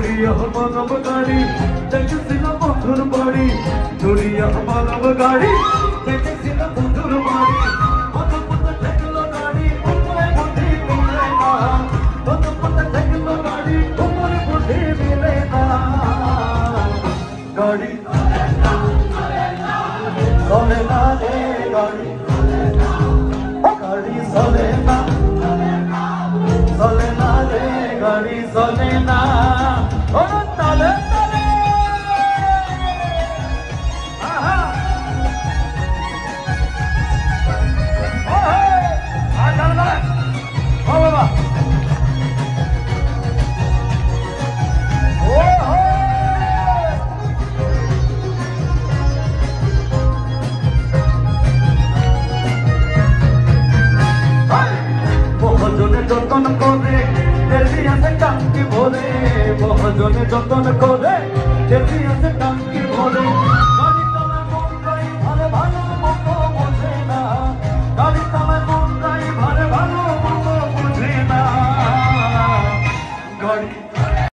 দুরিয়া মানব গাড়ি দেখেছিল বন্ধুর বাড়ি দুরিয়া মানব গাড়ি দেখেছিল বন্ধুর বাড়ি কত কত ঠেকলো গাড়ি উপরে বুদ্ধি মিলে না কত কত ঠেকলো গাড়ি উপরে বুদ্ধি মিলে না গাড়ি চলে না রে গাড়ি গাড়ি চলে না চলে না রে গাড়ি চলে না ও চলে চলে আহা ও হে আ চলে ও বাবা ও হো বহুজনে যতন করে দেবী আছে কান্তি ভরে বহুজনে যতন করে দেবী আছে